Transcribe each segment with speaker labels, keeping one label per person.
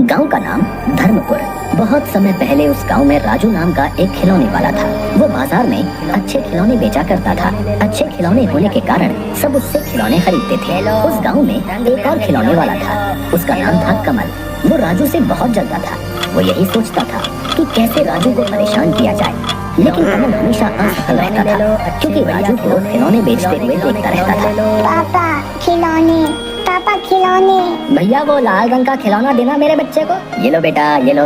Speaker 1: गांव का नाम धर्मपुर। बहुत समय पहले उस गांव में राजू नाम का एक खिलौने वाला था। वो बाजार में अच्छे खिलौने बेचा करता था। अच्छे खिलौने होने के कारण सब उससे खिलौने खरीदते थे। उस गांव में एक और खिलौने वाला था, उसका नाम था कमल। वो राजू से बहुत जलता था। वो यही सोचता था कि कैसे राजू को परेशान किया जाए, लेकिन कमल हमेशा असफल रहता था क्योंकि राजू को खिलौने बेचते हुए देखता रहता था।
Speaker 2: पापा खिलौने।
Speaker 1: भैया वो लाल रंग का खिलौना देना मेरे बच्चे को। ये लो बेटा, ये लो।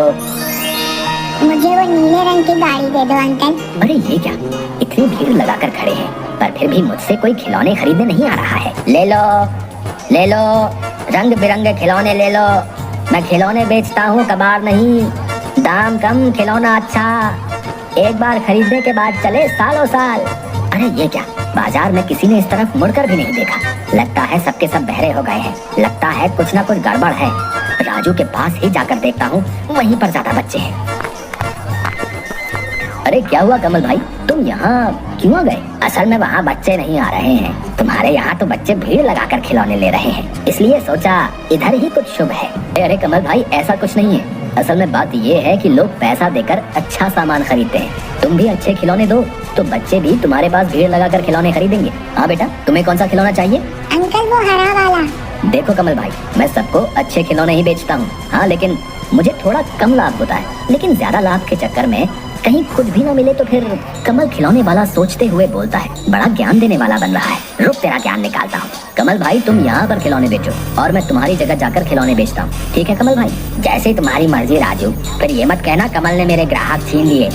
Speaker 2: मुझे वो नीले रंग की गाड़ी दे दो अंकल।
Speaker 1: अरे ये क्या, इतनी भीड़ लगाकर खड़े हैं पर फिर भी मुझसे कोई खिलौने खरीदने नहीं आ रहा है। ले लो, ले लो, रंग बिरंगे खिलौने ले लो। मैं खिलौने बेचता हूँ, कबाड़ नहीं। दाम कम, खिलौना अच्छा। एक बार खरीदने के बाद चले सालों साल। अरे ये क्या, बाजार में किसी ने इस तरफ मुड़कर भी नहीं देखा। लगता है सबके सब बहरे हो गए हैं। लगता है कुछ ना कुछ गड़बड़ है। राजू के पास ही जाकर देखता हूँ, वहीं पर ज्यादा बच्चे हैं। अरे क्या हुआ कमल भाई, तुम यहाँ क्यों आ गए? असल में वहाँ बच्चे नहीं आ रहे हैं। तुम्हारे यहाँ तो बच्चे भीड़ लगाकर खिलौने ले रहे हैं, इसलिए सोचा इधर ही कुछ शुभ है। अरे कमल भाई, ऐसा कुछ नहीं है। असल में बात ये है कि लोग पैसा देकर अच्छा सामान खरीदते हैं। तुम भी अच्छे खिलौने दो तो बच्चे भी तुम्हारे पास भीड़ लगाकर खिलौने खरीदेंगे। हाँ बेटा, तुम्हें कौन सा खिलौना चाहिए?
Speaker 2: अंकल वो हरा वाला।
Speaker 1: देखो कमल भाई, मैं सबको अच्छे खिलौने ही बेचता हूँ। हाँ, लेकिन मुझे थोड़ा कम लाभ होता है। लेकिन ज्यादा लाभ के चक्कर में कहीं खुद भी न मिले तो फिर। कमल खिलौने वाला सोचते हुए बोलता है, बड़ा ज्ञान देने वाला बन रहा है। रुक, तेरा ज्ञान निकालता हूँ। कमल भाई, तुम यहाँ पर खिलौने बेचो और मैं तुम्हारी जगह जाकर खिलौने बेचता हूँ। ठीक है कमल भाई? जैसे तुम्हारी मर्जी राजू। फिर ये मत कहना कमल ने मेरे ग्राहक छीन लिए।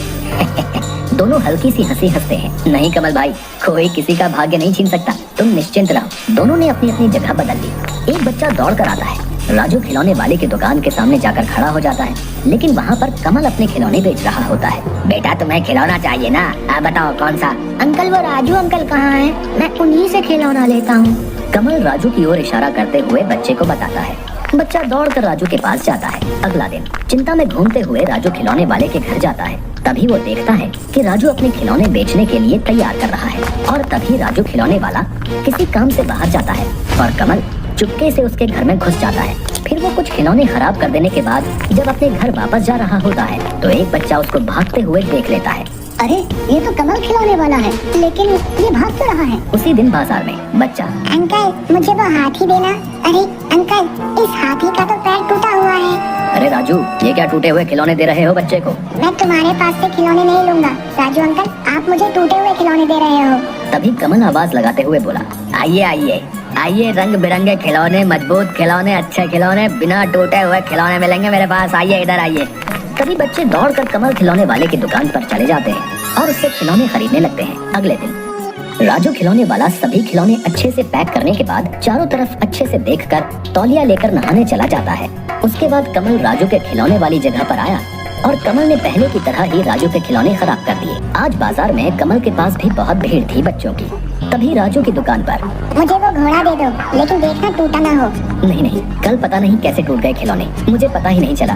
Speaker 1: दोनों हल्की सी हंसी हंसते हैं। नहीं कमल भाई, कोई किसी का भाग्य नहीं छीन सकता, तुम निश्चिंत रहो। दोनों ने अपनी अपनी जगह बदल ली। एक बच्चा दौड़ कर आता है। राजू खिलौने वाले की दुकान के सामने जाकर खड़ा हो जाता है, लेकिन वहाँ पर कमल अपने खिलौने बेच रहा होता है। बेटा तुम्हें खिलौना चाहिए ना? आप बताओ कौन सा?
Speaker 2: अंकल वो राजू अंकल कहाँ हैं? मैं उन्हीं से खिलौना लेता हूँ।
Speaker 1: कमल राजू की ओर इशारा करते हुए बच्चे को बताता है। बच्चा दौड़कर राजू के पास जाता है। अगला दिन चिंता में घूमते हुए राजू खिलौने वाले के घर जाता है। तभी वो देखता है कि राजू अपने खिलौने बेचने के लिए तैयार कर रहा है। और तभी राजू खिलौने वाला किसी काम से बाहर जाता है और कमल चुपके से उसके घर में घुस जाता है। फिर वो कुछ खिलौने खराब कर देने के बाद जब अपने घर वापस जा रहा होता है तो एक बच्चा उसको भागते हुए देख लेता है।
Speaker 2: अरे ये तो कमल खिलौने वाला है, लेकिन ये भाग तो रहा है।
Speaker 1: उसी दिन बाजार में बच्चा,
Speaker 2: अंकल मुझे वो हाथी देना। अरे अंकल, इस हाथी का तो पैर टूटा हुआ है।
Speaker 1: अरे राजू, ये क्या टूटे हुए खिलौने दे रहे हो बच्चे को?
Speaker 2: मैं तुम्हारे पास से खिलौने नहीं लूंगा राजू अंकल, आप मुझे टूटे हुए खिलौने दे रहे हो।
Speaker 1: तभी कमल आवाज लगाते हुए बोला, आइए आइए आइए, रंग बिरंगे खिलौने, मजबूत खिलौने, अच्छे खिलौने, बिना टूटे हुए खिलौने मिलेंगे मेरे पास। आइए इधर आइए। तभी बच्चे दौड़कर कमल खिलौने वाले की दुकान पर चले जाते हैं और उससे खिलौने खरीदने लगते हैं। अगले दिन राजू खिलौने वाला सभी खिलौने अच्छे से पैक करने के बाद चारों तरफ अच्छे से देखकर तौलिया लेकर नहाने चला जाता है। उसके बाद कमल राजू के खिलौने वाली जगह पर आया और कमल ने पहले की तरह ही राजू के खिलौने खराब कर दिए। आज बाजार में कमल के पास भी बहुत भीड़ थी बच्चों की। तभी राजू की दुकान पर,
Speaker 2: मुझे वो घोड़ा दे दो, लेकिन देखना टूटा ना हो।
Speaker 1: नहीं नहीं, कल पता नहीं कैसे टूट गए खिलौने, मुझे पता ही नहीं चला।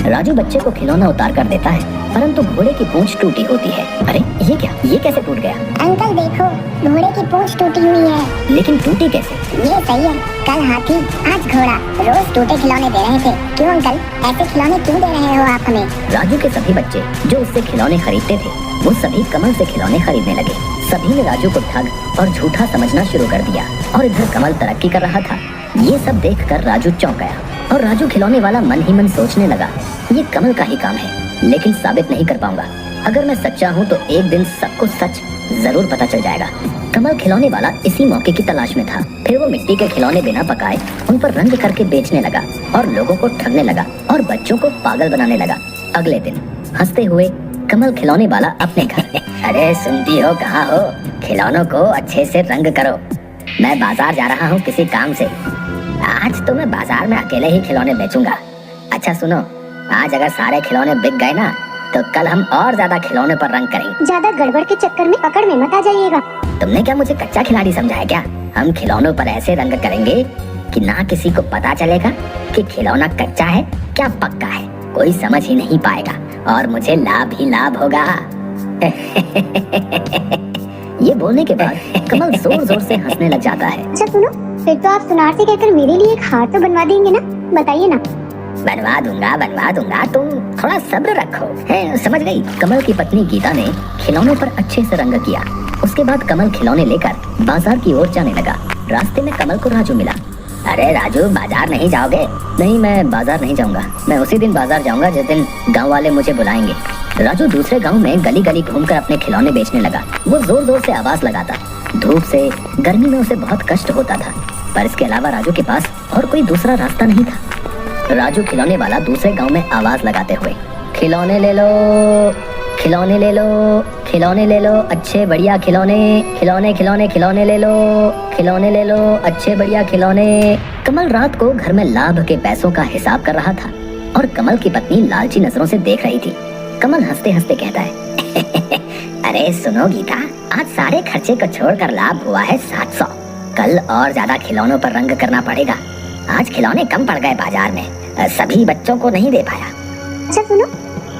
Speaker 1: राजू बच्चे को खिलौना उतार कर देता है, परंतु घोड़े की पूंछ टूटी होती है। अरे ये क्या, ये कैसे टूट गया?
Speaker 2: अंकल देखो, घोड़े की पूंछ टूटी हुई है।
Speaker 1: लेकिन टूटी कैसे?
Speaker 2: ये सही है, कल हाथी आज घोड़ा, रोज टूटे खिलौने दे रहे थे। क्यों अंकल, ऐसे खिलौने क्यों दे रहे हो आप हमें?
Speaker 1: राजू के सभी बच्चे जो उससे खिलौने खरीदते थे वो सभी कमल से खिलौने खरीदने लगे। सभी ने राजू को ठग और झूठा समझना शुरू कर दिया और इधर कमल तरक्की कर रहा था। ये सब देखकर राजू चौंक गया और राजू खिलौने वाला मन ही मन सोचने लगा, ये कमल का ही काम है, लेकिन साबित नहीं कर पाऊंगा। अगर मैं सच्चा हूँ तो एक दिन सबको सच जरूर पता चल जाएगा। कमल खिलौने वाला इसी मौके की तलाश में था। फिर वो मिट्टी के खिलौने बिना पकाए उन पर रंग करके बेचने लगा और लोगों को ठगने लगा और बच्चों को पागल बनाने लगा। अगले दिन हंसते हुए कमल खिलौने वाला अपने घर, अरे सुनती हो कहाँ हो, खिलौनों को अच्छे से रंग करो, मैं बाजार जा रहा हूँ किसी काम से। आज तो मैं बाजार में अकेले ही खिलौने बेचूंगा। अच्छा सुनो, आज अगर सारे खिलौने बिक गए ना तो कल हम और ज्यादा खिलौने पर रंग करेंगे।
Speaker 2: ज्यादा गड़बड़ के चक्कर में पकड़ में मत आ जाइएगा।
Speaker 1: तुमने क्या मुझे कच्चा खिलाड़ी समझा है क्या? हम खिलौनों पर ऐसे रंग करेंगे कि ना किसी को पता चलेगा कि खिलौना कच्चा है क्या पक्का है, कोई समझ ही नहीं पाएगा और मुझे लाभ ही लाभ होगा। ये बोलने के बाद कमल जोर जोर से हंसने लग जाता है।
Speaker 2: अच्छा सुनो, फिर तो आप सुनार से कहकर मेरे लिए एक हार तो बनवा देंगे ना? बताइए ना।
Speaker 1: बनवा दूंगा, तुम थोड़ा सब्र रखो। है, समझ गई। कमल की पत्नी गीता ने खिलौने पर अच्छे से रंग किया। उसके बाद कमल खिलौने लेकर बाजार की ओर जाने लगा। रास्ते में कमल को राजू मिला। अरे राजू, बाजार नहीं जाओगे? नहीं, मैं बाजार नहीं जाऊंगा। मैं उसी दिन बाजार जाऊंगा जिस दिन गांव वाले मुझे बुलाएंगे। राजू दूसरे गांव में गली गली घूमकर अपने खिलौने बेचने लगा। वो जोर जोर से आवाज लगाता। धूप से, गर्मी में उसे बहुत कष्ट होता था, पर इसके अलावा राजू के पास और कोई दूसरा रास्ता नहीं था। राजू खिलौने वाला दूसरे गांव में आवाज लगाते हुए, खिलौने ले लो, खिलौने ले लो, खिलौने ले लो, अच्छे बढ़िया खिलौने, खिलौने खिलौने खिलौने ले लो, खिलौने ले लो, अच्छे बढ़िया खिलौने। कमल रात को घर में लाभ के पैसों का हिसाब कर रहा था और कमल की पत्नी लालची नजरों से देख रही थी। कमल हंसते हंसते कहता है अरे सुनो गीता, आज सारे खर्चे को छोड़कर लाभ हुआ है 700। कल और ज्यादा खिलौनों पर रंग करना पड़ेगा। आज खिलौने कम पड़ गए बाजार में, सभी बच्चों को नहीं दे पाया।
Speaker 2: अच्छा सुनो,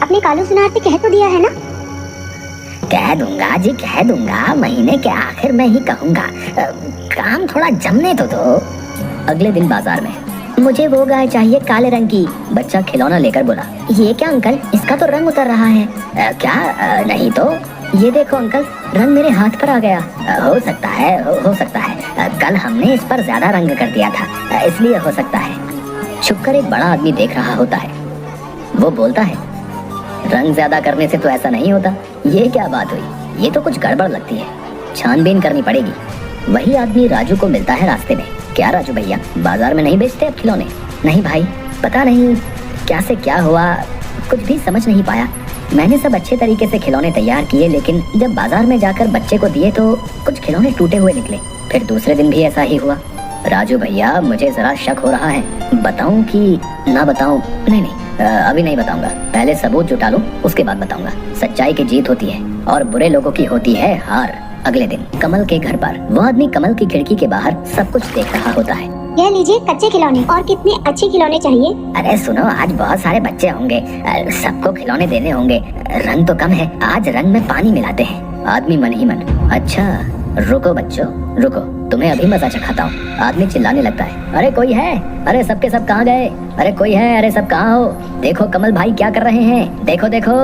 Speaker 2: अपने कालू सुनार से कह तो दिया है ना?
Speaker 1: कह दूंगा जी, कह दूंगा। महीने के आखिर में ही कहूंगा। काम थोड़ा जमने तो दो। अगले दिन बाजार में, मुझे वो गाय चाहिए काले रंग की। बच्चा खिलौना लेकर बोला, ये क्या अंकल, इसका तो रंग उतर रहा है। क्या? नहीं तो ये देखो अंकल, रंग मेरे हाथ पर आ गया। हो सकता है, हो सकता है। कल हमने इस पर ज्यादा रंग कर दिया था, इसलिए हो सकता है। छुपकर एक बड़ा आदमी देख रहा होता है। वो बोलता है, रंग ज्यादा करने से तो ऐसा नहीं होता। ये क्या बात हुई? ये तो कुछ गड़बड़ लगती है, छानबीन करनी पड़ेगी। वही आदमी राजू को मिलता है रास्ते में। क्या राजू भैया, बाजार में नहीं बेचते अब खिलौने? नहीं भाई, पता नहीं क्या से क्या हुआ, कुछ भी समझ नहीं पाया। मैंने सब अच्छे तरीके से खिलौने तैयार किए, लेकिन जब बाजार में जाकर बच्चे को दिए तो कुछ खिलौने टूटे हुए निकले। फिर दूसरे दिन भी ऐसा ही हुआ। राजू भैया, मुझे जरा शक हो रहा है, बताऊं कि ना बताऊं? नहीं नहीं, अभी नहीं बताऊंगा, पहले सबूत जुटा लूं, उसके बाद बताऊंगा। सच्चाई की जीत होती है और बुरे लोगों की होती है हार। अगले दिन कमल के घर पर वो आदमी कमल की खिड़की के बाहर सब कुछ देख रहा होता है।
Speaker 2: यह लीजिए कच्चे खिलौने, और कितने अच्छे खिलौने चाहिए?
Speaker 1: अरे सुनो, आज बहुत सारे बच्चे होंगे, सबको खिलौने देने होंगे। रंग तो कम है, आज रंग में पानी मिलाते हैं। आदमी मन ही मन, अच्छा रुको बच्चों रुको, तुम्हें अभी मजा चखाता हूँ। आदमी चिल्लाने लगता है, अरे कोई है? अरे सबके सब कहाँ गए? अरे कोई है? अरे सब कहाँ हो? देखो कमल भाई क्या कर रहे हैं, देखो देखो।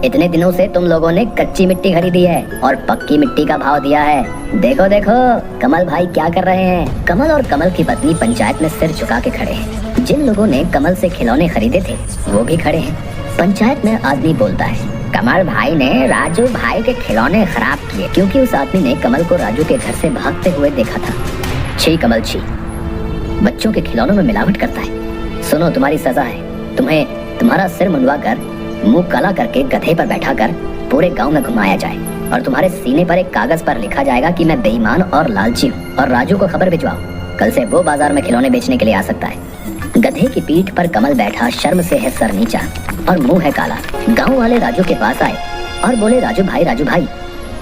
Speaker 1: इतने दिनों से तुम लोगों ने कच्ची मिट्टी खरीदी है और पक्की मिट्टी का भाव दिया है। देखो देखो कमल भाई क्या कर रहे हैं। कमल और कमल की पत्नी पंचायत में सिर झुका के खड़े हैं। जिन लोगों ने कमल से खिलौने खरीदे थे वो भी खड़े हैं। पंचायत में आदमी बोलता है, कमल भाई ने राजू भाई के खिलौने खराब किए, क्योंकि उस आदमी ने कमल को राजू के घर से भागते हुए देखा था। छी कमल छी, बच्चों के खिलौनों में मिलावट करता है। सुनो, तुम्हारी सजा है। तुम्हें तुम्हारा सिर मुंडवा कर, मुंह काला करके गधे पर बैठा कर पूरे गांव में घुमाया जाए और तुम्हारे सीने पर एक कागज पर लिखा जाएगा कि मैं बेईमान और लालची हूँ, और राजू को खबर भिजवाओ। कल से वो बाजार में खिलौने बेचने के लिए आ सकता है। गधे की पीठ पर कमल बैठा शर्म से है सर नीचा और मुंह है काला। गांव वाले राजू के पास आए और बोले, राजू भाई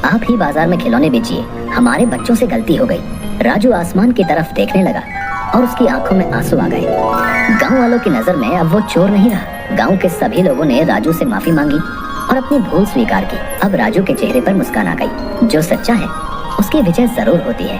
Speaker 1: आप ही बाजार में खिलौने बेचिए, हमारे बच्चों से गलती हो गई। राजू आसमान की तरफ देखने लगा और उसकी आंखों में आंसू आ गए। गांव वालों की नजर में अब वो चोर नहीं रहा। गांव के सभी लोगों ने राजू से माफी मांगी और अपनी भूल स्वीकार की। अब राजू के चेहरे पर मुस्कान आ गई। जो सच्चा है उसकी विजय जरूर होती है।